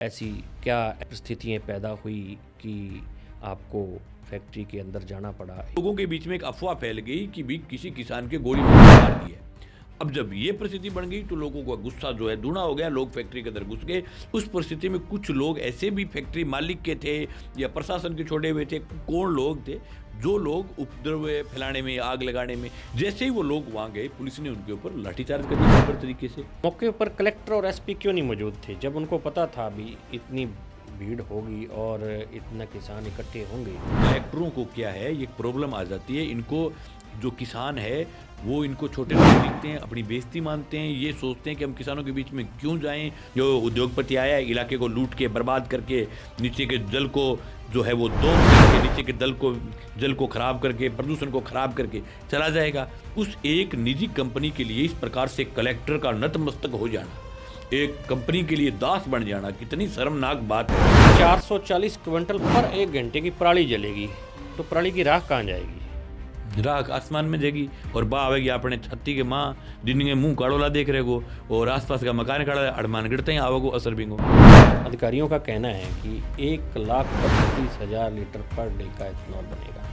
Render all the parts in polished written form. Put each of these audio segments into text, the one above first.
ऐसी क्या परिस्थितियाँ पैदा हुई कि आपको फैक्ट्री के अंदर जाना पड़ा? लोगों के बीच में एक अफवाह फैल गई कि भी किसी किसान के गोली मार दी है। अब जब ये परिस्थिति बन गई तो लोगों का गुस्सा जो है दूना हो गया, लोग फैक्ट्री के अंदर घुस गए। उस परिस्थिति में कुछ लोग ऐसे भी फैक्ट्री मालिक के थे या प्रशासन के छोड़े हुए थे, कौन लोग थे जो लोग उपद्रव फैलाने में, आग लगाने में, जैसे ही वो लोग वहाँ गए पुलिस ने उनके ऊपर लाठीचार्ज कर दिया बराबर तरीके से। मौके पर कलेक्टर और एसपी क्यों नहीं मौजूद थे जब उनको पता था भी इतनी भीड़ होगी और इतना किसान इकट्ठे होंगे? कलेक्टरों को क्या है, ये प्रॉब्लम आ जाती है इनको। जो किसान है वो इनको छोटे लोग दिखते हैं, अपनी बेइज्जती मानते हैं, ये सोचते हैं कि हम किसानों के बीच में क्यों जाएं। जो उद्योगपति आया है इलाके को लूट के बर्बाद करके, नीचे के जल को जो है वो दो करके, नीचे के जल को खराब करके, प्रदूषण को खराब करके चला जाएगा। उस एक निजी कंपनी के लिए इस प्रकार से कलेक्टर का नतमस्तक हो जाना, एक कंपनी के लिए दास बन जाना, कितनी शर्मनाक बात है। 440 क्विंटल पर 1 घंटे की पराली जलेगी तो पराली की राख कहाँ जाएगी? राख आसमान में जाएगी और बा आवेगी अपने छत्ती के माँ दिन के मुंह काड़ोला देख रहे को और आसपास का मकान काड़ा अड़मान गिरते ही आवगो असर बिंगो। अधिकारियों का कहना है कि 1,35,000 लीटर पर डे का एथनॉल बनेगा,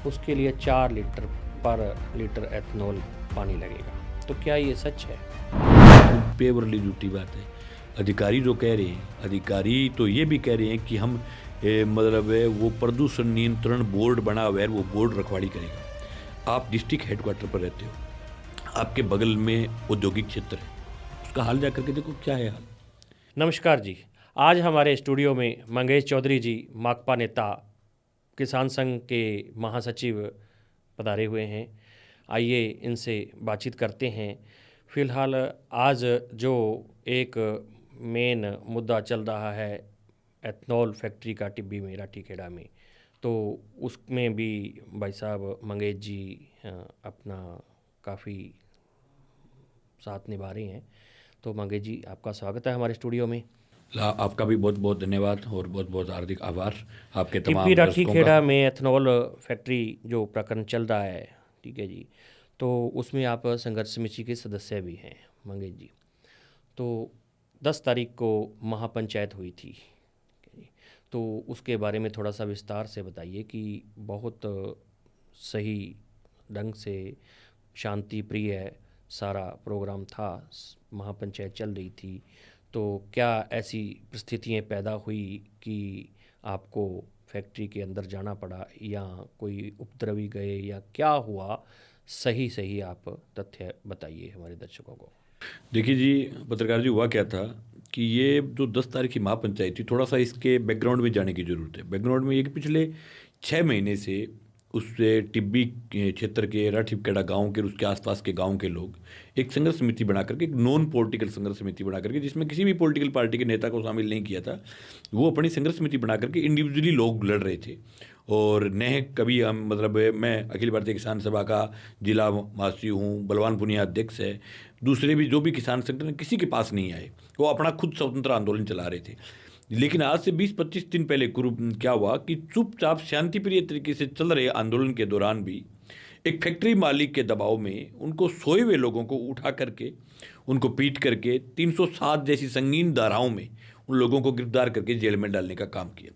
उसके लिए 4 लीटर पर लीटर एथनॉल पानी लगेगा। तो क्या ये सच है? पेवरली झूठी बात है। अधिकारी जो कह रहे हैं, अधिकारी तो ये भी कह रहे हैं कि हम मतलब है वो प्रदूषण नियंत्रण बोर्ड बना हुआ है, वो बोर्ड रखवाली करेगा। आप डिस्ट्रिक्ट हेडक्वार्टर पर रहते हो, आपके बगल में औद्योगिक क्षेत्र है, उसका हाल जा करके देखो क्या है हाल। नमस्कार जी, आज हमारे स्टूडियो में मंगेश चौधरी जी, माकपा नेता, किसान संघ के महासचिव पधारे हुए हैं। आइए इनसे बातचीत करते हैं। फिलहाल आज जो एक मेन मुद्दा चल रहा है एथनॉल फैक्ट्री का टिब्बी में, राठीखेड़ा में, तो उसमें भी भाई साहब मंगेश जी अपना काफ़ी साथ निभा रहे हैं। तो मंगेश जी, आपका स्वागत है हमारे स्टूडियो में। आपका भी बहुत बहुत धन्यवाद और बहुत बहुत हार्दिक आभार आपके तमाम टिब्बी दर्शकों का। राठीखेड़ा में एथनॉल फैक्ट्री जो प्रकरण चल रहा है, ठीक है जी, तो उसमें आप संघर्ष समिति के सदस्य भी हैं मंगेश जी। तो 10 तारीख को महापंचायत हुई थी, ठीक है जी, तो उसके बारे में थोड़ा सा विस्तार से बताइए कि बहुत सही ढंग से शांति प्रिय सारा प्रोग्राम था, महापंचायत चल रही थी, तो क्या ऐसी परिस्थितियाँ पैदा हुई कि आपको फैक्ट्री के अंदर जाना पड़ा या कोई उपद्रवी गए या क्या हुआ? सही आप तथ्य बताइए हमारे दर्शकों को। देखिए जी पत्रकार जी, हुआ क्या था कि ये जो 10 तारीख की महापंचायत थी, थोड़ा सा इसके बैकग्राउंड में जाने की ज़रूरत है। बैकग्राउंड में ये कि पिछले 6 महीने से उससे टिब्बी के क्षेत्र के राठीखेड़ा गांव के और उसके आसपास के गांव के लोग एक संघर्ष समिति बना करके, एक नॉन पॉलिटिकल संघर्ष समिति बना करके, जिसमें किसी भी पॉलिटिकल पार्टी के नेता को शामिल नहीं किया था, वो अपनी संघर्ष समिति बना करके इंडिविजुअली लोग लड़ रहे थे। और न कभी हम मतलब मैं अखिल भारतीय किसान सभा का जिला महासचिव हूँ, बलवान पुनिया अध्यक्ष है, दूसरे भी जो भी किसान संगठन किसी के पास नहीं आए, वो अपना खुद स्वतंत्र आंदोलन चला रहे थे। लेकिन आज से 20-25 दिन पहले क्या हुआ कि चुपचाप शांतिप्रिय तरीके से चल रहे आंदोलन के दौरान भी एक फैक्ट्री मालिक के दबाव में उनको सोए हुए लोगों को उठा करके, उनको पीट करके 307 जैसी संगीन धाराओं में उन लोगों को गिरफ्तार करके जेल में डालने का काम किया।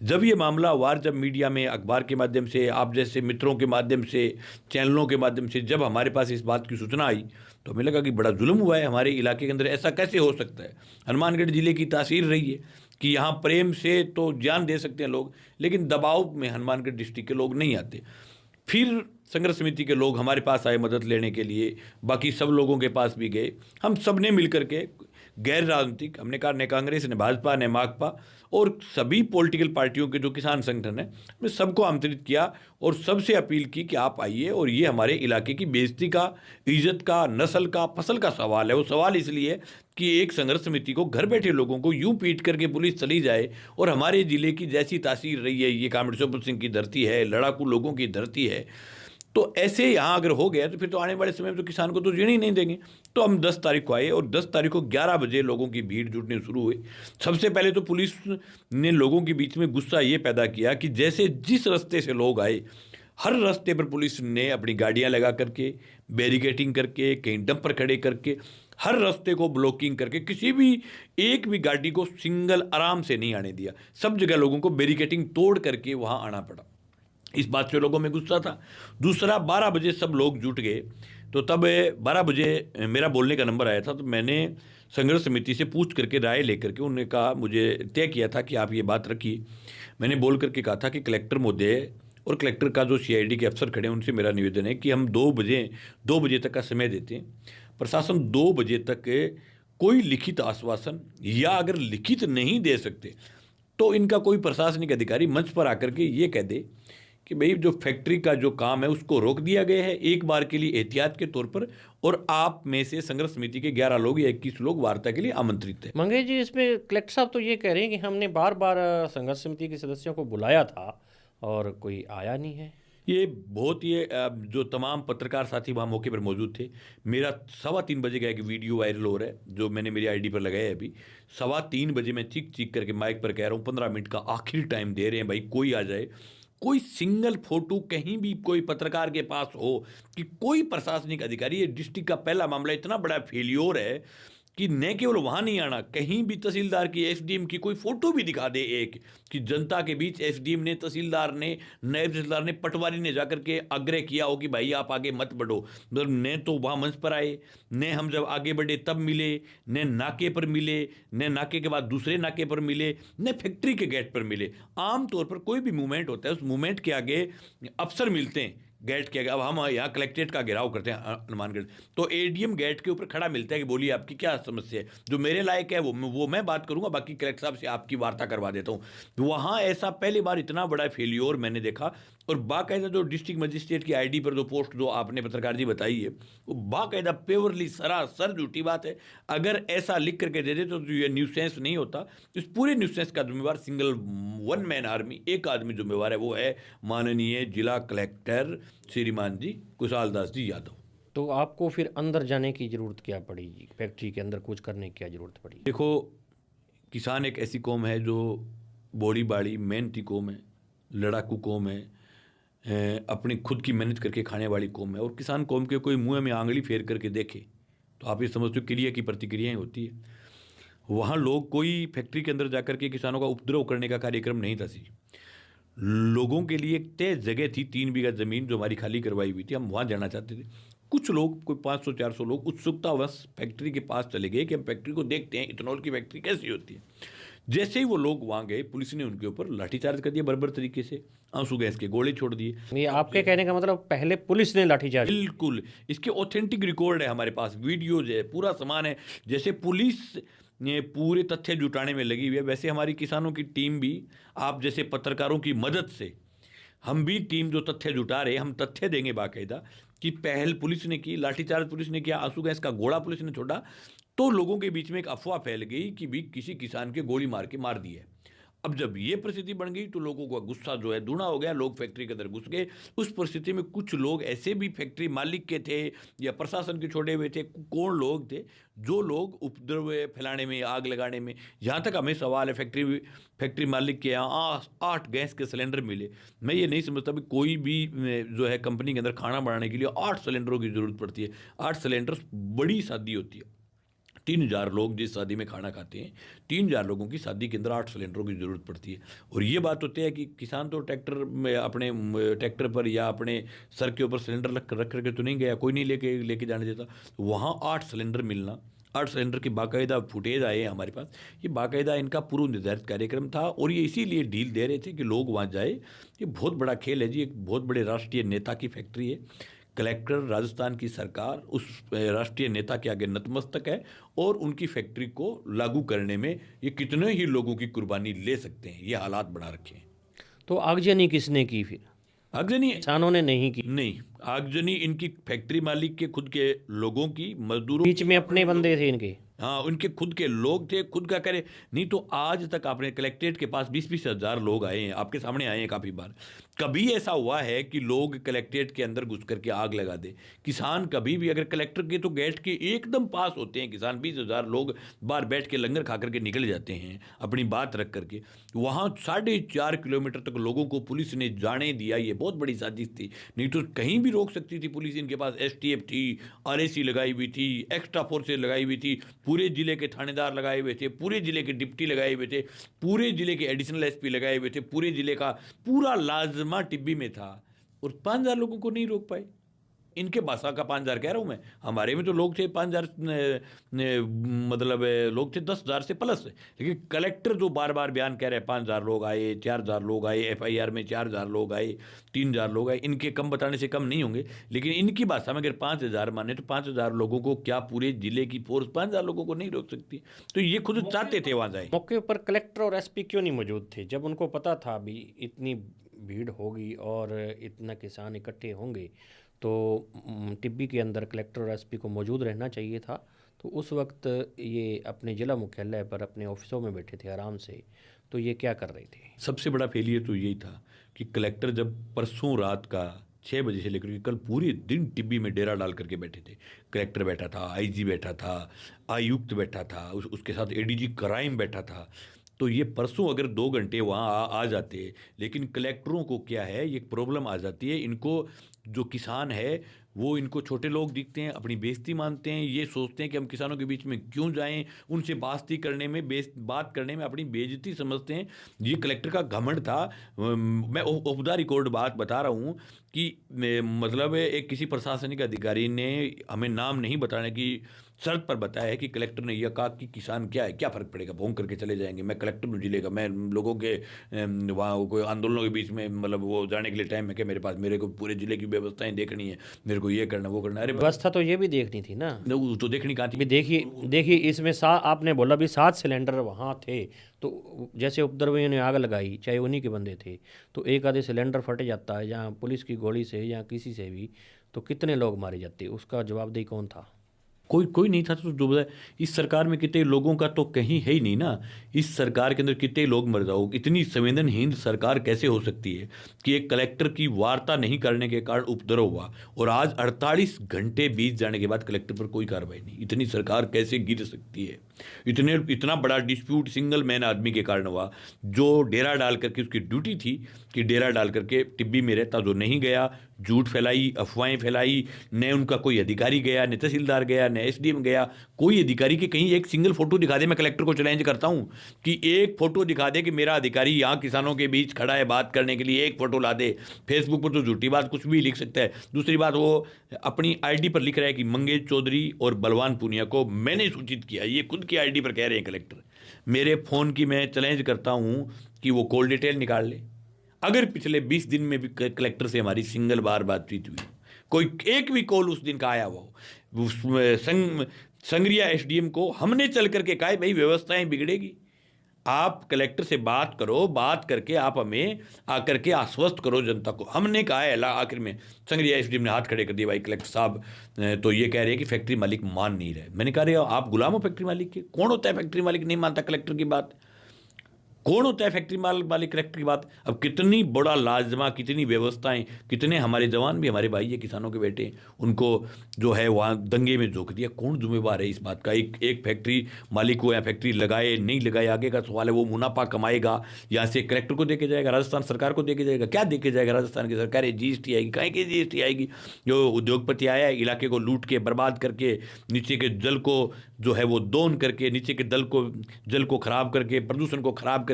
जब ये मामला हुआ, जब मीडिया में, अखबार के माध्यम से, आप जैसे मित्रों के माध्यम से, चैनलों के माध्यम से जब हमारे पास इस बात की सूचना आई तो हमें लगा कि बड़ा जुल्म हुआ है हमारे इलाके के अंदर, ऐसा कैसे हो सकता है। हनुमानगढ़ जिले की तासीर रही है कि यहाँ प्रेम से तो जान दे सकते हैं लोग, लेकिन दबाव में हनुमानगढ़ डिस्ट्रिक्ट के लोग नहीं आते। फिर संघर्ष समिति के लोग हमारे पास आए मदद लेने के लिए, बाकी सब लोगों के पास भी गए। हम सब ने मिलकर के गैर राजनीतिक, हमने कहा न कांग्रेस न भाजपा न माकपा और सभी पॉलिटिकल पार्टियों के जो किसान संगठन है, हमने सबको आमंत्रित किया और सबसे अपील की कि आप आइए और ये हमारे इलाके की बेइज्जती का, इज्जत का, नस्ल का, फसल का सवाल है। वो सवाल इसलिए कि एक संघर्ष समिति को, घर बैठे लोगों को यूं पीट करके पुलिस चली जाए और हमारे ज़िले की जैसी तासीर रही है, ये कामरेड सोपत सिंह की धरती है, लड़ाकू लोगों की धरती है, तो ऐसे यहाँ अगर हो गया तो फिर तो आने वाले समय में तो किसान को तो जीने ही नहीं देंगे। तो हम 10 तारीख को आए और 10 तारीख को 11 बजे लोगों की भीड़ जुटने शुरू हुई। सबसे पहले तो पुलिस ने लोगों के बीच में गुस्सा ये पैदा किया कि जैसे जिस रास्ते से लोग आए, हर रास्ते पर पुलिस ने अपनी गाड़ियाँ लगा करके, बैरिकेटिंग करके, कहीं डंपर खड़े करके हर रास्ते को ब्लॉकिंग करके किसी भी एक भी गाड़ी को सिंगल आराम से नहीं आने दिया, सब जगह लोगों को बैरिकेटिंग तोड़ करके वहाँ आना पड़ा। इस बात से लोगों में गुस्सा था। दूसरा, 12 बजे सब लोग जुट गए, तो तब 12 बजे मेरा बोलने का नंबर आया था, तो मैंने संघर्ष समिति से पूछ करके राय लेकर के उन्होंने कहा, मुझे तय किया था कि आप ये बात रखिए। मैंने बोल करके कहा था कि कलेक्टर महोदय और कलेक्टर का जो सीआईडी के अफसर खड़े हैं उनसे मेरा निवेदन है कि हम 2 बजे तक का समय देते हैं। प्रशासन 2 बजे तक कोई लिखित आश्वासन, या अगर लिखित नहीं दे सकते तो इनका कोई प्रशासनिक अधिकारी मंच पर आकर के ये कह दे कि भाई जो फैक्ट्री का जो काम है उसको रोक दिया गया है एक बार के लिए एहतियात के तौर पर, और आप में से संघर्ष समिति के 11 लोग या 21 लोग वार्ता के लिए आमंत्रित हैं। मंगेश जी, इसमें कलेक्टर साहब तो ये कह रहे हैं कि हमने बार बार संघर्ष समिति के सदस्यों को बुलाया था और कोई आया नहीं है। ये बहुत ही जो तमाम पत्रकार साथी वहाँ मौके पर मौजूद थे, मेरा 3:15 बजे का एक वीडियो वायरल हो रहा है जो मैंने मेरी आईडी पर लगाया है अभी। 3:15 बजे मैं चीख चीख करके माइक पर कह रहा हूँ, 15 मिनट का आखिरी टाइम दे रहे हैं भाई, कोई आ जाए। कोई सिंगल फोटो कहीं भी कोई पत्रकार के पास हो कि कोई प्रशासनिक अधिकारी, ये डिस्ट्रिक्ट का पहला मामला इतना बड़ा फेलियोर है कि न केवल वहाँ नहीं आना, कहीं भी तहसीलदार की, एसडीएम की कोई फोटो भी दिखा दे एक, कि जनता के बीच एसडीएम ने, तहसीलदार ने, नायब तहसीलदार ने, पटवारी ने जाकर के आग्रह किया हो कि भाई आप आगे मत बढ़ो, मतलब न तो वहाँ मंच पर आए, न हम जब आगे बढ़े तब मिले, न नाके पर मिले, न नाके के बाद दूसरे नाके पर मिले, न फैक्ट्री के गेट पर मिले। आमतौर पर कोई भी मूवमेंट होता है उस मूवमेंट के आगे अफसर मिलते हैं गेट के आगे। अब हम यहाँ कलेक्ट्रेट का घेराव करते हैं हनुमानगढ़, तो एडीएम गेट के ऊपर खड़ा मिलता है कि बोलिए आपकी क्या समस्या है, जो मेरे लायक है वो मैं बात करूंगा, बाकी कलेक्टर साहब से आपकी वार्ता करवा देता हूँ। वहाँ ऐसा पहली बार इतना बड़ा फेलियोर मैंने देखा। और बाकायदा जो डिस्ट्रिक्ट मजिस्ट्रेट की आईडी पर जो पोस्ट जो आपने पत्रकार जी बताई है, वो बाकायदा प्योरली सरासर झूठी बात है। अगर ऐसा लिख करके दे दे तो ये न्यूसेंस नहीं होता। इस पूरे न्यूसेंस का जिम्मेवार सिंगल वन मैन आर्मी, एक आदमी जिम्मेवार है, वो है माननीय जिला कलेक्टर श्रीमान जी कुशाल दास जी यादव। तो आपको फिर अंदर जाने की ज़रूरत क्या पड़ी जी? फैक्ट्री के अंदर कुछ करने की क्या ज़रूरत पड़ी? देखो, किसान एक ऐसी कौम है जो बॉडी बाड़ी मेहनती कौम है, लड़ाकू कौम है, अपनी खुद की मेहनत करके खाने वाली कौम है। और किसान कौम के कोई मुंह में आंगली फेर करके देखे तो आप ये समझते हो क्रिया की प्रतिक्रियाएं होती है। वहाँ लोग कोई फैक्ट्री के अंदर जाकर के किसानों का उपद्रव करने का कार्यक्रम नहीं था। सी लोगों के लिए एक तय जगह थी, 3 बीघा ज़मीन जो हमारी खाली करवाई हुई थी, हम वहाँ जाना चाहते थे। कुछ लोग, कोई 500-400 लोग उत्सुकतावश फैक्ट्री के पास चले गए कि हम फैक्ट्री को देखते हैं, इथेनॉल की फैक्ट्री कैसी होती है। जैसे ही वो लोग वहाँ गए, पुलिस ने उनके ऊपर लाठीचार्ज कर दिया बर्बर तरीके से, आंसू गैस के गोले छोड़ दिए। ये आपके कहने का मतलब पहले पुलिस ने लाठीचार्ज? बिल्कुल, इसके ऑथेंटिक रिकॉर्ड है हमारे पास, वीडियोज है, पूरा सामान है। जैसे पुलिस ने पूरे तथ्य जुटाने में लगी हुई है, वैसे हमारी किसानों की टीम भी आप जैसे पत्रकारों की मदद से, हम भी टीम जो तथ्य जुटा रहे, हम तथ्य देंगे बाकायदा कि पहल पुलिस ने की, लाठीचार्ज पुलिस ने किया, आंसू गैस का गोला पुलिस ने छोड़ा, तो लोगों के बीच में एक अफवाह फैल गई कि भी किसी किसान के गोली मार के मार दी है। अब जब ये परिस्थिति बन गई तो लोगों का गुस्सा जो है दूना हो गया, लोग फैक्ट्री के अंदर घुस गए। उस परिस्थिति में कुछ लोग ऐसे भी फैक्ट्री मालिक के थे या प्रशासन के छोड़े हुए थे, कौन लोग थे जो लोग उपद्रव फैलाने में, आग लगाने में, यहाँ तक हमें सवाल है फैक्ट्री मालिक के यहाँ 8 गैस के सिलेंडर मिले। मैं ये नहीं समझता भी कोई भी जो है कंपनी के अंदर खाना बनाने के लिए 8 सिलेंडरों की ज़रूरत पड़ती है। 8 सिलेंडर बड़ी शादी होती है, 3000 लोग जिस शादी में खाना खाते हैं, 3000 लोगों की शादी के अंदर 8 सिलेंडरों की ज़रूरत पड़ती है। और ये बात होती है कि किसान तो ट्रैक्टर में, अपने ट्रैक्टर पर या अपने सर के ऊपर सिलेंडर रख करके तो नहीं गया, कोई नहीं लेके जाने देता। तो वहाँ 8 सिलेंडर मिलना, 8 सिलेंडर की बाकायदा फुटेज आए हैं हमारे पास, ये बाकायदा इनका पूर्व निर्धारित कार्यक्रम था। और ये इसीलिए डील दे रहे थे कि लोग वहाँ जाए। ये बहुत बड़ा खेल है जी, एक बहुत बड़े राष्ट्रीय नेता की फैक्ट्री है। कलेक्टर, राजस्थान की सरकार उस राष्ट्रीय नेता के आगे नतमस्तक है, और उनकी फैक्ट्री को लागू करने में ये कितने ही लोगों की कुर्बानी ले सकते हैं, ये हालात बना रखे हैं। तो आगजनी किसने की फिर? आगजनी किसानों ने नहीं की? नहीं, आगजनी इनकी फैक्ट्री मालिक के खुद के लोगों की, मजदूरों बीच में अपने बंदे थे इनके? हाँ, उनके खुद के लोग थे, खुद का करे। नहीं तो आज तक आपने कलेक्ट्रेट के पास 20-20 हज़ार लोग आए हैं, आपके सामने आए हैं काफ़ी बार। कभी ऐसा हुआ है कि लोग कलेक्ट्रेट के अंदर घुस करके आग लगा दे? किसान कभी भी, अगर कलेक्टर के तो गेट के एकदम पास होते हैं किसान, 20,000 लोग बाहर बैठ के लंगर खा करके निकल जाते हैं अपनी बात रख करके। वहाँ 4.5 किलोमीटर तक लोगों को पुलिस ने जाने दिया, ये बहुत बड़ी साजिश थी। नहीं तो कहीं भी रोक सकती थी पुलिस। इनके पास STF थी, RAC लगाई हुई थी, एक्स्ट्रा फोर्सेज लगाई हुई थी, पूरे जिले के थानेदार लगाए हुए थे, पूरे जिले के डिप्टी लगाए हुए थे, पूरे जिले के एडिशनल SP लगाए हुए थे, पूरे जिले का पूरा लाजमा टिब्बी में था, और 5,000 लोगों को नहीं रोक पाए। इनके भाषा का 5,000 कह रहा हूँ मैं, हमारे में तो लोग थे 5,000, मतलब लोग थे 10,000 से प्लस। लेकिन कलेक्टर जो बार बार बयान कह रहे हैं 5,000 लोग आए, 4,000 लोग आए, FIR में 4,000 लोग आए, 3,000 लोग आए, इनके कम बताने से कम नहीं होंगे। लेकिन इनकी भाषा में अगर 5,000 माने तो 5,000 लोगों को क्या पूरे जिले की फोर्स 5,000 लोगों को नहीं रोक सकती? तो ये खुद चाहते थे वहाँ जाए। मौके पर कलेक्टर और SP क्यों नहीं मौजूद थे जब उनको पता था भी इतनी भीड़ होगी और इतना किसान इकट्ठे होंगे? तो टिब्बी के अंदर कलेक्टर और SP को मौजूद रहना चाहिए था। तो उस वक्त ये अपने ज़िला मुख्यालय पर अपने ऑफिसों में बैठे थे आराम से, तो ये क्या कर रहे थे? सबसे बड़ा फेलियर तो यही था कि कलेक्टर जब परसों रात का 6 बजे से लेकर के कल पूरे दिन टिब्बी में डेरा डाल करके बैठे थे। कलेक्टर बैठा था, IG बैठा था, आयुक्त बैठा था, उसके साथ ADG क्राइम बैठा था। तो ये परसों अगर 2 घंटे वहाँ आ जाते, लेकिन कलेक्टरों को क्या है, ये प्रॉब्लम आ जाती है इनको। जो किसान है वो इनको छोटे लोग दिखते हैं, अपनी बेइज्जती मानते हैं, ये सोचते हैं कि हम किसानों के बीच में क्यों जाएं, उनसे बात करने में अपनी बेइज्जती समझते हैं। ये कलेक्टर का घमंड था। मैं ऑफ द रिकॉर्ड बात बता रहा हूँ कि मतलब एक किसी प्रशासनिक अधिकारी ने हमें नाम नहीं बताने की शर्त पर बताया है कि कलेक्टर ने यह कहा कि किसान क्या है, क्या फ़र्क पड़ेगा, भोंग करके चले जाएंगे, मैं कलेक्टर हूँ जिले का, मैं लोगों के वहाँ कोई आंदोलनों के बीच में मतलब वो जाने के लिए टाइम है क्या मेरे पास? मेरे को पूरे जिले की व्यवस्थाएं देखनी है, मेरे को ये करना वो करना। अरे व्यवस्था तो ये भी देखनी थी ना। तो देखनी कहाँ भी थी? देखिए इसमें आपने बोला भी 7 सिलेंडर वहाँ थे, तो जैसे उपद्रवियों ने आग लगाई, चाहे उन्हीं के बंदे थे, तो एक आधे सिलेंडर फट जाता है या पुलिस की गोली से या किसी से भी, तो कितने लोग मारे जाते? उसका जवाबदेही कौन था? कोई नहीं था। तो जो बताए, इस सरकार में कितने लोगों का तो कहीं है ही नहीं ना। इस सरकार के अंदर कितने लोग मर जाओ, इतनी संवेदनहीन सरकार कैसे हो सकती है कि एक कलेक्टर की वार्ता नहीं करने के कारण उपद्रव हुआ, और आज 48 घंटे बीत जाने के बाद कलेक्टर पर कोई कार्रवाई नहीं? इतनी सरकार कैसे गिर सकती है? इतना बड़ा डिस्प्यूट सिंगल मैन आदमी के कारण हुआ, जो डेरा डाल करके, उसकी ड्यूटी थी कि डेरा डाल करके टिब्बी में रहता, जो नहीं गया, झूठ फैलाई, अफवाहें फैलाई, न उनका कोई अधिकारी गया, न तहसीलदार गया, न SDM गया, कोई अधिकारी की कहीं एक सिंगल फोटो दिखा दे। मैं कलेक्टर को चैलेंज करता हूं कि एक फोटो दिखा दे कि मेरा अधिकारी यहाँ किसानों के बीच खड़ा है बात करने के लिए, एक फोटो ला दे। फेसबुक पर तो झूठी बात कुछ भी लिख सकता है। दूसरी बात, वो अपनी ID पर लिख रहा है कि मंगेश चौधरी और बलवान पूनिया को मैंने सूचित किया, ये खुद की ID पर कह रहे हैं कलेक्टर। मेरे फ़ोन की मैं चैलेंज करता हूँ कि वो कॉल डिटेल निकाल ले। अगर पिछले 20 दिन में भी कलेक्टर से हमारी सिंगल बार बातचीत हुई, कोई एक भी कॉल उस दिन का आया हुआ हो, संगरिया SDM को हमने चल करके कहा भाई व्यवस्थाएं बिगड़ेगी, आप कलेक्टर से बात करो, बात करके आप हमें आकर के आश्वस्त करो जनता को। हमने कहा है, आखिर में संगरिया SDM ने हाथ खड़े कर दिए, भाई कलेक्टर साहब तो ये कह रहे हैं कि फैक्ट्री मालिक मान नहीं रहे। मैंने कहा, रहे आप गुलाम हो फैक्ट्री मालिक के? कौन होता है फैक्ट्री मालिक नहीं मानता कलेक्टर की बात? कौन होता है फैक्ट्री मालिक कलेक्टर की बात? अब कितनी बड़ा लाजमा, कितनी व्यवस्थाएं, कितने हमारे जवान भी हमारे भाई है, किसानों के बेटे, उनको जो है वहाँ दंगे में झोंक दिया। कौन जिम्मेवार है इस बात का? एक फैक्ट्री मालिक को या फैक्ट्री लगाए नहीं लगाए आगे का सवाल है। वो मुनाफा कमाएगा, यहाँ से कलेक्टर को दे के जाएगा, राजस्थान सरकार को दे के जाएगा। क्या दे के जाएगा राजस्थान की सरकार? GST आएगी, कहीं की GST आएगी? जो उद्योगपति आया है इलाके को लूट के बर्बाद करके, नीचे के जल को जो है वो दोन करके, नीचे के जल को खराब करके, प्रदूषण को खराब करके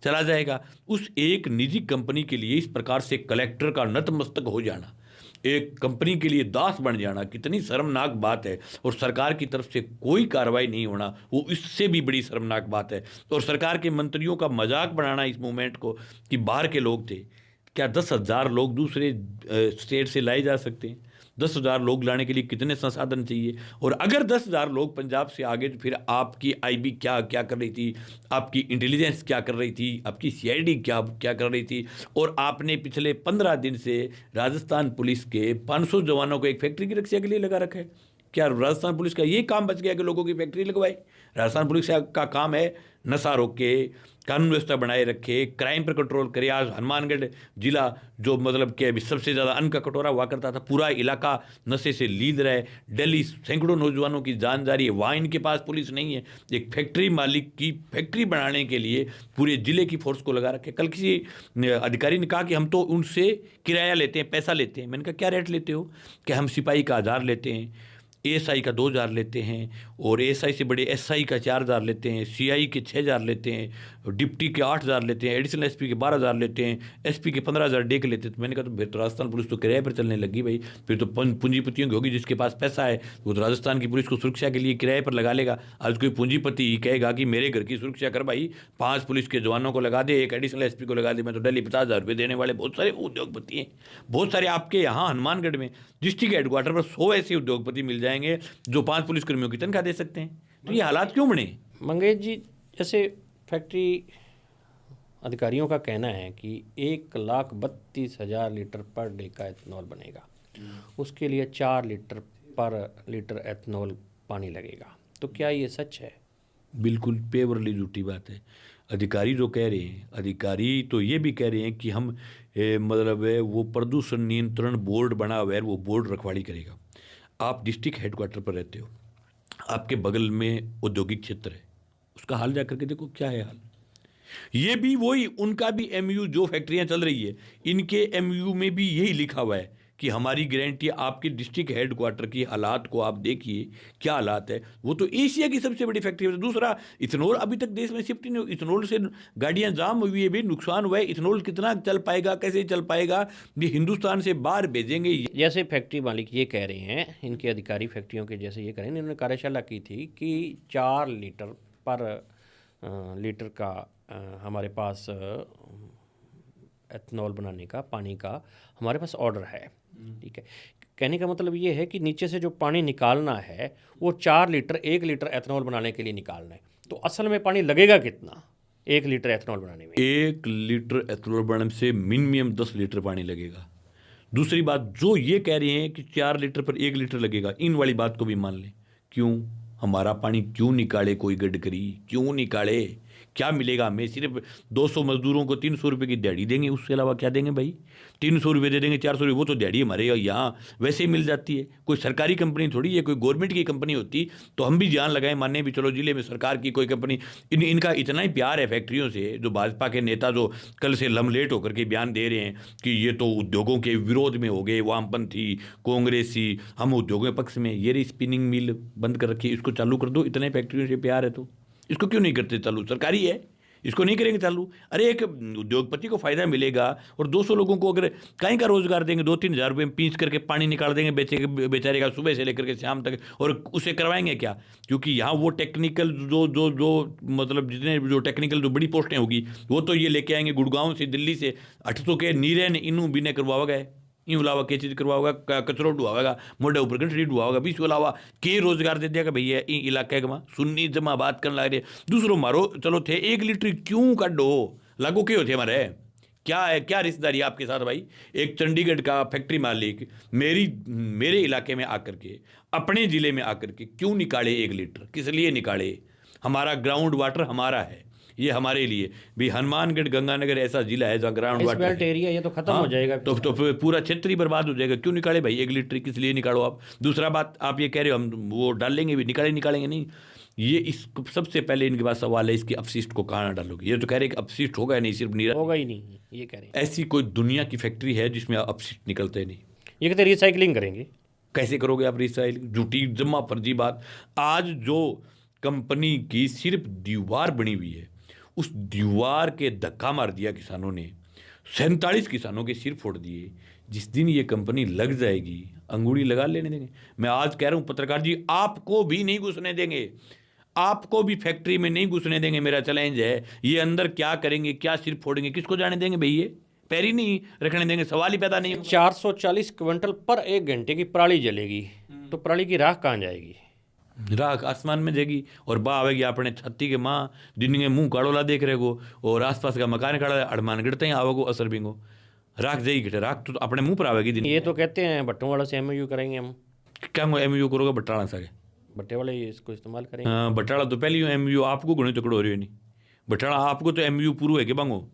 चला जाएगा। उस एक निजी कंपनी के लिए इस प्रकार से कलेक्टर का नतमस्तक हो जाना, एक कंपनी के लिए दास बन जाना, कितनी शर्मनाक बात है। और सरकार की तरफ से कोई कार्रवाई नहीं होना, वो इससे भी बड़ी शर्मनाक बात है। और सरकार के मंत्रियों का मजाक बनाना इस मूवमेंट को कि बाहर के लोग थे। क्या 10,000 लोग दूसरे स्टेट से लाए जा सकते हैं? 10,000 लोग लाने के लिए कितने संसाधन चाहिए? और अगर 10,000 लोग पंजाब से आगे, तो फिर आपकी IB क्या क्या कर रही थी, आपकी इंटेलिजेंस क्या कर रही थी, आपकी CID क्या कर रही थी? और आपने पिछले 15 दिन से राजस्थान पुलिस के 500 जवानों को एक फैक्ट्री की रक्षा के लिए लगा रखा है। क्या राजस्थान पुलिस का ये काम बच गया कि लोगों की फैक्ट्री लगवाए? राजस्थान पुलिस का काम है नशा रोके, कानून व्यवस्था बनाए रखे, क्राइम पर कंट्रोल करे। आज हनुमानगढ़ जिला जो मतलब कि अभी सबसे ज़्यादा अन्न का कटोरा हुआ करता था, पूरा इलाका नशे से लीद रहा है। दिल्ली सैकड़ों नौजवानों की जान जा रही है, वहाँ इनके पास पुलिस नहीं है। एक फैक्ट्री मालिक की फैक्ट्री बनाने के लिए पूरे ज़िले की फोर्स को लगा रखे। कल किसी अधिकारी ने कहा कि हम तो उनसे किराया लेते हैं, पैसा लेते हैं। मैंने कहा क्या रेट लेते हो? कि हम सिपाही का 1000 लेते हैं, एएसआई का 2000 लेते हैं, और एएसआई से बड़े एसआई का 4000 लेते हैं, सीआई के 6000 लेते हैं, डिप्टी के 8000 लेते हैं, एडिशनल एसपी के 12000 लेते हैं, एसपी के 15000 डे के लेते हैं। तो मैंने कहा तो फिर तो राजस्थान पुलिस तो किराए पर चलने लगी भाई। फिर तो पूंजीपतियों की होगी, जिसके पास पैसा है वो तो राजस्थान की पुलिस को सुरक्षा के लिए किराए पर लगा लेगा। आज कोई पूंजीपति कहेगा कि मेरे घर की सुरक्षा कर भाई, 5 पुलिस के जवानों को लगा दे, एक एडिशनल एसपी को लगा दे, मैं तो डेली 50,000 रुपये देने वाले बहुत सारे उद्योगपति हैं। बहुत सारे आपके यहाँ हनुमानगढ़ में डिस्ट्रिक्ट हेडक्वार्टर पर 100 ऐसे उद्योगपति मिल जाएंगे जो 5 पुलिसकर्मियों की तनख्वाह दे सकते हैं। तो ये हालात क्यों बने? मंगेश जी, जैसे फैक्ट्री अधिकारियों का कहना है कि 1,32,000 लीटर पर डे का एथनॉल बनेगा, उसके लिए 4 लीटर पर लीटर एथनॉल पानी लगेगा। तो क्या ये सच है? बिल्कुल पेवरली झूठी बात है। अधिकारी जो कह रहे हैं, अधिकारी तो ये भी कह रहे हैं कि हम मतलब वो प्रदूषण नियंत्रण बोर्ड बना हुआ है, वो बोर्ड रखवाली करेगा। आप डिस्ट्रिक्ट हेडक्वार्टर पर रहते हो, आपके बगल में औद्योगिक क्षेत्र है, उसका हाल जा करके देखो क्या है हाल। ये भी वही, उनका भी एमयू जो फैक्ट्रियां चल रही है, इनके एमयू में भी यही लिखा हुआ है कि हमारी गारंटी। आपके डिस्ट्रिक्ट हेडक्वार्टर की हालात को आप देखिए क्या हालात है। वो तो एशिया की सबसे बड़ी फैक्ट्री है। दूसरा, इथेनॉल अभी तक देश में शिफ्ट नहीं हुई। इथेनॉल से गाड़ियां जाम हुई है, भी नुकसान हुआ है। इथेनॉल कितना चल पाएगा, कैसे चल पाएगा? ये हिंदुस्तान से बाहर भेजेंगे। जैसे फैक्ट्री मालिक ये कह रहे हैं, इनके अधिकारी फैक्ट्रियों के जैसे ये कह रहे हैं, इन्होंने कार्यशाला की थी कि 4 लीटर पर लीटर का हमारे पास एथनॉल बनाने का पानी का हमारे पास ऑर्डर है। ठीक है, कहने का मतलब ये है कि नीचे से जो पानी निकालना है वो 4 लीटर 1 लीटर एथनॉल बनाने के लिए निकालना है। तो असल में पानी लगेगा कितना 1 लीटर एथनॉल बनाने में? 1 लीटर एथनॉल बनाने से मिनिमम 10 लीटर पानी लगेगा। दूसरी बात, जो ये कह रहे हैं कि 4 लीटर पर 1 लीटर लगेगा, इन वाली बात को भी मान लें। क्यों? हमारा पानी क्यों निकाले कोई गडकरी? क्यों निकाले? क्या मिलेगा हमें? सिर्फ 200 मजदूरों को 300 रुपये की दिहाड़ी देंगे, उसके अलावा क्या देंगे भाई? 300 रुपये दे देंगे, 400 रुपये, वो तो दिहाड़ी हमारे यहाँ वैसे ही मिल जाती है। कोई सरकारी कंपनी थोड़ी है, कोई गवर्नमेंट की कंपनी होती तो हम भी जान लगाए, माने भी चलो जिले में सरकार की कोई कंपनी। इनका इतना ही प्यार है फैक्ट्रियों से, जो भाजपा के नेता जो कल से लमलेट होकर के बयान दे रहे हैं कि ये तो उद्योगों के विरोध में हो गए, वामपंथी कांग्रेसी, हम उद्योगों के पक्ष में। ये रही स्पिनिंग मिल बंद कर रखी, इसको चालू कर दो। इतने फैक्ट्रियों से प्यार है तो इसको क्यों नहीं करते चालू? सरकारी है, इसको नहीं करेंगे चालू? अरे एक उद्योगपति को फायदा मिलेगा, और 200 लोगों को अगर कहीं का रोजगार देंगे, 2-3 हज़ार रुपये में पींच करके पानी निकाल देंगे बेचारे का, सुबह से लेकर के शाम तक, और उसे करवाएंगे क्या? क्योंकि यहाँ वो टेक्निकल जो मतलब जितने जो टेक्निकल जो बड़ी पोस्टें होगी वो तो ये लेके आएंगे गुड़गांव से, दिल्ली से। 800 के नीरे ने इनू बिने करवावा गए, यूँ अलावा के चीज़ करवाओगा, कचरो ढुआगा, मोढ़े ऊपर गंठड़ी ढुआगा, बीस अलावा के रोजगार दे दिया भैया इन इलाके में सुन्नी जमा बात करने लग रहे। दूसरों मारो चलो थे 1 लीटर क्यों काटो? लागू क्यों होते हमारे? क्या है, क्या रिश्तेदारी आपके साथ भाई? एक चंडीगढ़ का फैक्ट्री मालिक मेरे इलाके में आकर के, अपने ज़िले में आकर के क्यों निकाले 1 लीटर? किस लिए निकाले? हमारा ग्राउंड वाटर हमारा है, ये हमारे लिए भी। हनुमानगढ़ गंगानगर ऐसा जिला है जहाँ ग्राउंड वाटर बेल्ट एरिया, ये तो खत्म हो जाएगा। तो पूरा क्षेत्र ही बर्बाद हो जाएगा। क्यों निकाले भाई 1 लीटर? किस लिए निकालो आप? दूसरा बात, आप ये कह रहे हो हम वो डाल लेंगे भी, निकालेंगे नहीं। ये इस सबसे पहले इनके पास सवाल है, इसके अपशिष्ट को कहाँ डालोगे? ये तो कह रहे हैं कि अपशिष्ट होगा नहीं, सिर्फ नीरा होगा ही नहीं, ये कह रहे हैं। ऐसी कोई दुनिया की फैक्ट्री है जिसमें अपशिष्ट निकलते नहीं? ये कहते रिसाइकलिंग करेंगे। कैसे करोगे आप रिसाइकलिंग? झूठी जमा फर्जी बात। आज जो कंपनी की सिर्फ दीवार बनी हुई है, उस दीवार के धक्का मार दिया किसानों ने, 47 किसानों के सिर फोड़ दिए। जिस दिन ये कंपनी लग जाएगी, अंगूठी लगा लेने देंगे। मैं आज कह रहा हूँ पत्रकार जी, आपको भी नहीं घुसने देंगे, आपको भी फैक्ट्री में नहीं घुसने देंगे। मेरा चैलेंज है, ये अंदर क्या करेंगे, क्या सिर फोड़ेंगे, किसको जाने देंगे भैया? पैर ही नहीं रखने देंगे, सवाल ही पैदा नहीं। 440 क्विंटल पर 1 घंटे की पराली जलेगी, तो पराली की राख कहाँ जाएगी? राख आसमान में जाएगी, और बा आवेगी अपने छत्ती के माँ दिन के मुँह काड़ोला देख रहे गो, और आसपास का मकान काड़ा अड़मान गिरते ही आवगो असर बिंगो। राख जाएगी घटे, राख तो अपने मुंह पर आवेगी दिन। ये तो कहते हैं भट्टों वाला से MOU करेंगे हम। क्या MU करोगे बटाला सा बट्टे वाले इसको इस्तेमाल करेंगे। हाँ, बटाला तो पहले ही MU आपको घणे तकड़ो हो रही है नहीं, बटाला आपको तो MU पूरा है कि बांगो।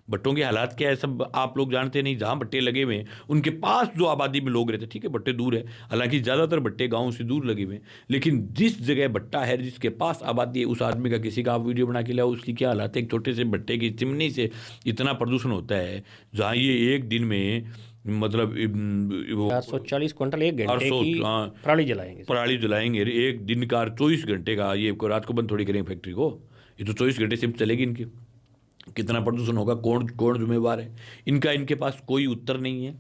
भट्टों के हालात क्या है सब आप लोग जानते नहीं। जहाँ भट्टे लगे हुए हैं उनके पास जो आबादी में लोग रहते, ठीक है भट्टे दूर है, हालांकि ज़्यादातर भट्टे गाँव से दूर लगे हुए हैं, लेकिन जिस जगह भट्टा है जिसके पास आबादी है उस आदमी का किसी का आप वीडियो बना के लाओ, उसकी क्या हालात है। एक छोटे से भट्टे की चिमनी से इतना प्रदूषण होता है, जहाँ ये एक दिन में मतलब 440 क्विंटल एक घंटे की पराली जलाएंगे। पराली जलाएंगे एक दिन का, 24 घंटे का। ये रात को बंद थोड़ी करेंगे फैक्ट्री को, ये तो 24 घंटे सिर्फ चलेगी इनकी। कितना प्रदूषण होगा, कौन कौन जिम्मेवार है इनका, इनके पास कोई उत्तर नहीं है।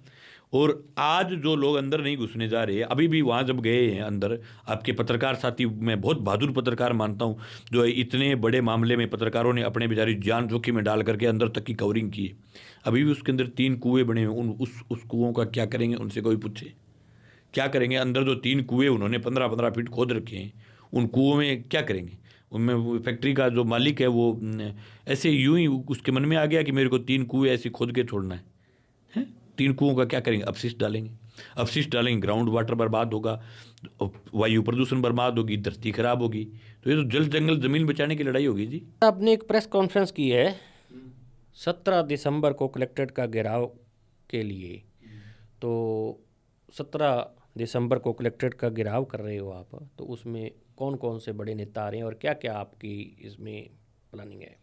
और आज जो लोग अंदर नहीं घुसने जा रहे, अभी भी वहाँ जब गए हैं अंदर, आपके पत्रकार साथी, मैं बहुत बहादुर पत्रकार मानता हूँ जो इतने बड़े मामले में पत्रकारों ने अपने बेचारी जान जोखिम में डाल करके अंदर तक की कवरिंग की। अभी भी उसके अंदर 3 कुएँ बने हुए, उस कुओं का क्या करेंगे, उनसे कोई पूछे क्या करेंगे। अंदर जो 3 कुएँ उन्होंने 15-15 फीट खोद रखे हैं, उन कुओं में क्या करेंगे। उनमें फैक्ट्री का जो मालिक है वो ऐसे यूं ही उसके मन में आ गया कि मेरे को 3 कुएँ ऐसे खोद के छोड़ना है। 3 कुओं का क्या करेंगे, अपशिष्ट डालेंगे, ग्राउंड वाटर बर्बाद होगा, वायु प्रदूषण बर्बाद होगी, धरती खराब होगी। तो ये तो जल जंगल जमीन बचाने की लड़ाई होगी जी। आपने एक प्रेस कॉन्फ्रेंस की है 17 दिसंबर को कलेक्ट्रेट का घेराव के लिए, तो 17 दिसंबर को कलेक्ट्रेट का घेराव कर रहे हो आप, तो उसमें कौन कौन से बड़े नेता आ रहे हैं और क्या क्या आपकी इसमें प्लानिंग है।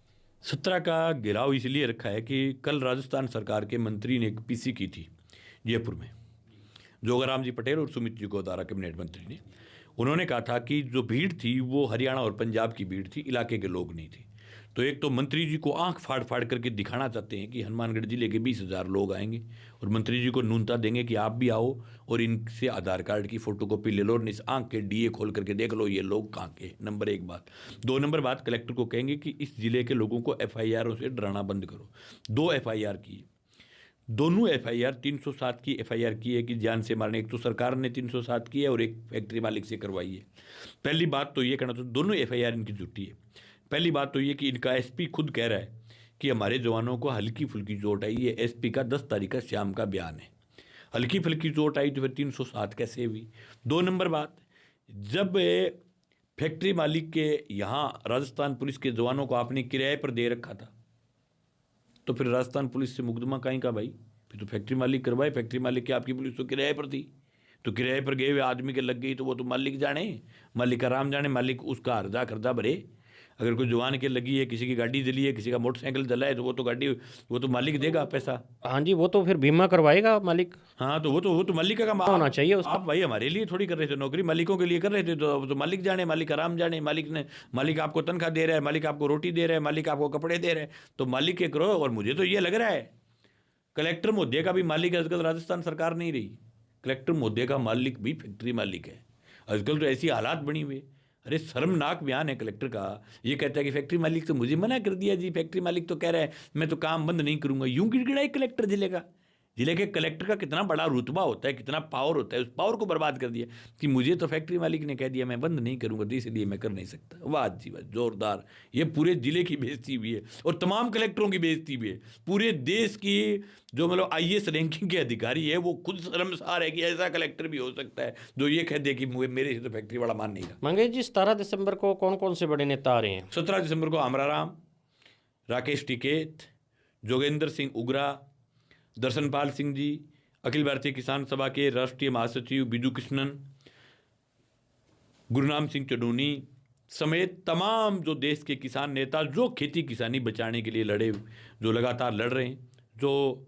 17 का घेराव इसलिए रखा है कि कल राजस्थान सरकार के मंत्री ने एक PC की थी जयपुर में, जोगाराम जी पटेल और सुमित जी गोदारा कैबिनेट मंत्री ने। उन्होंने कहा था कि जो भीड़ थी वो हरियाणा और पंजाब की भीड़ थी, इलाके के लोग नहीं थे। तो एक तो मंत्री जी को आंख फाड़ फाड़ करके दिखाना चाहते हैं कि हनुमानगढ़ जिले के 20,000 लोग आएंगे, और मंत्री जी को न्यूनता देंगे कि आप भी आओ और इनसे आधार कार्ड की फोटोकॉपी ले लो और इस आंख के DA खोल करके देख लो ये लोग कहाँ के। नंबर 1 बात। 2 नंबर बात, कलेक्टर को कहेंगे कि इस जिले के लोगों को FIR से डराना बंद करो। 2 FIR की, दोनों FIR 307 की FIR की है कि जान से मारने। एक तो सरकार ने 307 की है और एक फैक्ट्री मालिक से करवाई है। पहली बात तो ये कहना, तो दोनों FIR इनकी झूठी है। पहली बात तो ये कि इनका SP खुद कह रहा है कि हमारे जवानों को हल्की फुल्की चोट आई। ये SP का 10 तारीख का शाम का बयान है। हल्की फुल्की चोट आई तो फिर 307 कैसे हुई। 2 नंबर बात, जब फैक्ट्री मालिक के यहाँ राजस्थान पुलिस के जवानों को आपने किराए पर दे रखा था, तो फिर राजस्थान पुलिस से मुकदमा काहीं का भाई, फिर तो फैक्ट्री मालिक करवाए। फैक्ट्री मालिक की आपकी पुलिस तो किराए पर थी, तो किराए पर गए हुए आदमी के लग गई तो वो तो मालिक जाने, मालिक का राम जाने, मालिक उसका हर्जा खर्जा भरे। अगर कोई जवान के लगी है, किसी की गाड़ी जली है, किसी का मोटरसाइकिल जला है, तो वो तो गाड़ी वो तो मालिक देगा पैसा। हाँ जी, वो तो फिर बीमा करवाएगा मालिक। हाँ, तो वो तो मालिक का काम होना चाहिए उसका। आप भाई हमारे लिए थोड़ी कर रहे थे, नौकरी मालिकों के लिए कर रहे थे, तो मालिक जाने, मालिक आराम जाने। मालिक आपको तनख्वाह दे रहा है, मालिक आपको रोटी दे रहा है, मालिक आपको कपड़े दे रहे हैं, तो मालिक के करो। और मुझे तो ये लग रहा है कलेक्टर महोदय का भी मालिक आजकल राजस्थान सरकार नहीं रही, कलेक्टर महोदय का मालिक भी फैक्ट्री मालिक है। आजकल तो ऐसी हालात बनी हुई। अरे शर्मनाक बयान है कलेक्टर का। ये कहता है कि फैक्ट्री मालिक तो मुझे मना कर दिया जी, फैक्ट्री मालिक तो कह रहा है मैं तो काम बंद नहीं करूंगा। यूं गिड़गिड़ाई कलेक्टर जिले का। जिले के कलेक्टर का कितना बड़ा रुतबा होता है, कितना पावर होता है, उस पावर को बर्बाद कर दिया कि मुझे तो फैक्ट्री मालिक ने कह दिया मैं बंद नहीं करूंगा, तो इसलिए मैं कर नहीं सकता। वाह जी वाह, जोरदार। ये पूरे जिले की बेइज्जती भी है और तमाम कलेक्टरों की बेइज्जती भी है। पूरे देश की जो मतलब IAS रैंकिंग के अधिकारी है वो खुद शर्मसार है कि ऐसा कलेक्टर भी हो सकता है जो ये कह दे कि मेरे से तो फैक्ट्री वाला मान नहीं रहा। मंगेश जी, 17 दिसंबर को कौन कौन से बड़े नेता आ रहे हैं। 17 दिसंबर को आमराराम, राकेश टिकैत, जोगेंद्र सिंह उगरा, दर्शनपाल सिंह जी, अखिल भारतीय किसान सभा के राष्ट्रीय महासचिव बिजू कृष्णन, गुरुनाम सिंह चडूनी समेत तमाम जो देश के किसान नेता जो खेती किसानी बचाने के लिए लड़े, जो लगातार लड़ रहे हैं, जो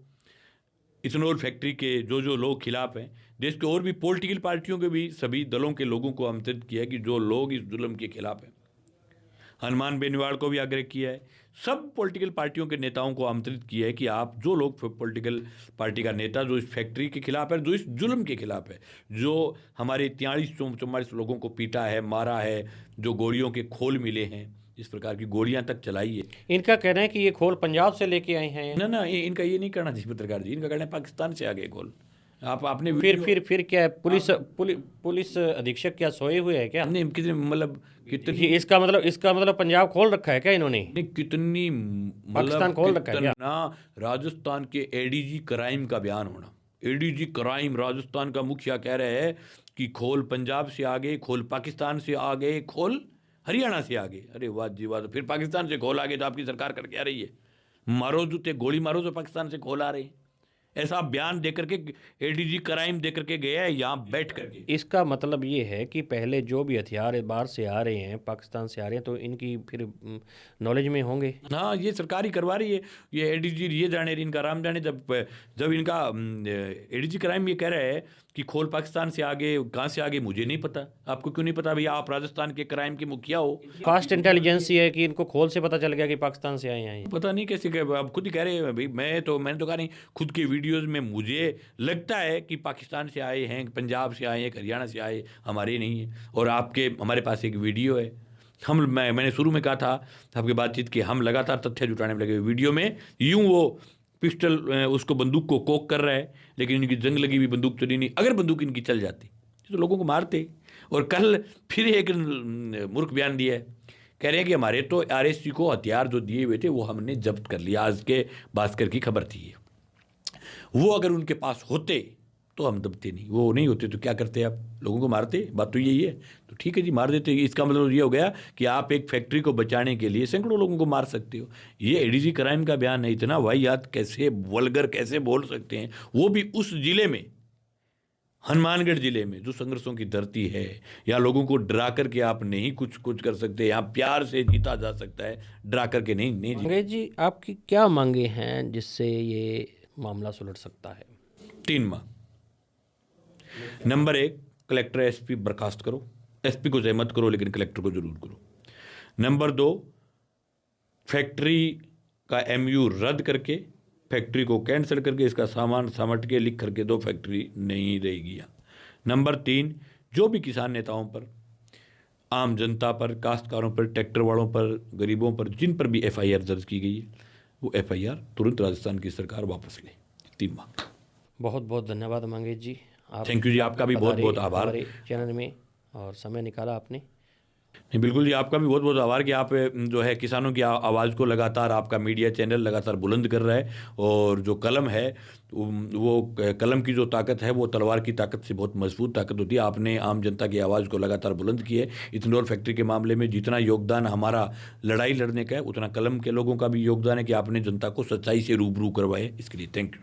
इथेनॉल फैक्ट्री के जो लोग खिलाफ हैं, देश के और भी पॉलिटिकल पार्टियों के भी सभी दलों के लोगों को आमंत्रित किया है कि जो लोग इस जुल्म के खिलाफ हैं। हनुमान बेनीवाल को भी आग्रह किया है, सब पॉलिटिकल पार्टियों के नेताओं को आमंत्रित किया है कि आप जो लोग पॉलिटिकल पार्टी का नेता जो इस फैक्ट्री के खिलाफ है, जो इस जुल्म के खिलाफ है, जो हमारे 43-44 लोगों को पीटा है, मारा है, जो गोलियों के खोल मिले हैं, इस प्रकार की गोलियां तक चलाई है। इनका कहना है कि ये खोल पंजाब से लेके आए हैं। ना इनका ये नहीं कहना चाहिए पत्रकार जी, इनका कहना है पाकिस्तान से आ गए खोल। आपने फिर क्या है, पुलिस अधीक्षक क्या सोए हुए है क्या? नहीं, कितने मतलब कितनी इसका मतलब पंजाब खोल रखा है क्या इन्होंने? कितनी पाकिस्तान खोल रखा है क्या? ना, राजस्थान के ADG क्राइम का बयान होना। ADG क्राइम राजस्थान का मुखिया कह रहे हैं कि खोल पंजाब से आगे, खोल पाकिस्तान से आगे, खोल हरियाणा से आगे। अरे वाह जी वाह, तो फिर पाकिस्तान से खोल आगे तो आपकी सरकार करके आ रही है, मारो जूते गोली मारो तो पाकिस्तान से खोल आ रहे हैं। ऐसा बयान देकर के एडीजी क्राइम देकर के गया है यहाँ बैठ करके। इसका मतलब ये है कि पहले जो भी हथियार बाहर से आ रहे हैं, पाकिस्तान से आ रहे हैं, तो इनकी फिर नॉलेज में होंगे। हाँ, ये सरकार ही करवा रही है, ये एडीजी ये जाने इनका राम जाने। जब इनका एडीजी क्राइम ये कह रहा है कि खोल पाकिस्तान से आगे, कहाँ से आगे मुझे नहीं पता। आपको क्यों नहीं पता भैया? आप राजस्थान के क्राइम के मुखिया हो। फास्ट इंटेलिजेंस ये है कि इनको खोल से पता चल गया कि पाकिस्तान से आए हैं। पता नहीं कैसे आप खुद ही कह रहे हैं भाई। मैंने तो कहा नहीं, खुद के वीडियोस में मुझे लगता है कि पाकिस्तान से आए हैं, पंजाब से आए हैं, हरियाणा से आए, हमारे नहीं है। और हमारे पास एक वीडियो है। मैंने शुरू में कहा था आपकी बातचीत की, हम लगातार तथ्य जुटाने में लगे। वीडियो में यूं वो पिस्टल उसको बंदूक को कोक कर रहा है, लेकिन इनकी जंग लगी हुई बंदूक तो नहीं। अगर बंदूक इनकी चल जाती तो लोगों को मारते। और कल फिर एक मूर्ख बयान दिया है, कह रहे हैं कि हमारे तो आरएससी को हथियार जो दिए हुए थे वो हमने जब्त कर लिया। आज के भास्कर की खबर थी ये। वो अगर उनके पास होते तो हम दबते नहीं, वो नहीं होते तो क्या करते आप? लोगों को मारते। बात तो यही है। तो ठीक है जी, मार देते। इसका मतलब ये हो गया कि आप एक फैक्ट्री को बचाने के लिए सैकड़ों लोगों को मार सकते हो। ये एडीजी क्राइम का बयान है। इतना वाहियात कैसे, वल्गर कैसे बोल सकते हैं? वो भी उस जिले में, हनुमानगढ़ जिले में, जो संघर्षों की धरती है। या लोगों को डरा करके आप नहीं कुछ कर सकते। यहाँ प्यार से जीता जा सकता है, डरा करके नहीं। अंग्रेज जी, आपकी क्या मांगे हैं जिससे ये मामला सुलझ सकता है? 3 माह। नंबर 1, कलेक्टर एसपी बर्खास्त करो। एसपी को जहमत करो, लेकिन कलेक्टर को जरूर करो। नंबर 2, फैक्ट्री का एमयू रद्द करके, फैक्ट्री को कैंसिल करके, इसका सामान समट के लिख करके दो, फैक्ट्री नहीं रहेगी। नंबर 3, जो भी किसान नेताओं पर, आम जनता पर, काश्तकारों पर, ट्रैक्टर वालों पर, गरीबों पर, जिन पर भी एफआईआर दर्ज की गई है, वो एफआईआर तुरंत राजस्थान की सरकार वापस ले। 3 माह। बहुत बहुत धन्यवाद मंगेश जी। थैंक यू जी, आपका भी बहुत बहुत आभार हमारे चैनल में और समय निकाला आपने। नहीं, बिल्कुल जी, आपका भी बहुत बहुत आभार कि आप जो है किसानों की आवाज़ को लगातार, आपका मीडिया चैनल लगातार बुलंद कर रहा है। और जो कलम है, वो कलम की जो ताकत है वो तलवार की ताकत से बहुत मजबूत ताकत होती है। आपने आम जनता की आवाज़ को लगातार बुलंद की है। इथनॉल फैक्ट्री के मामले में जितना योगदान हमारा लड़ाई लड़ने का है, उतना कलम के लोगों का भी योगदान है कि आपने जनता को सच्चाई से रूबरू करवाए। इसके लिए थैंक यू।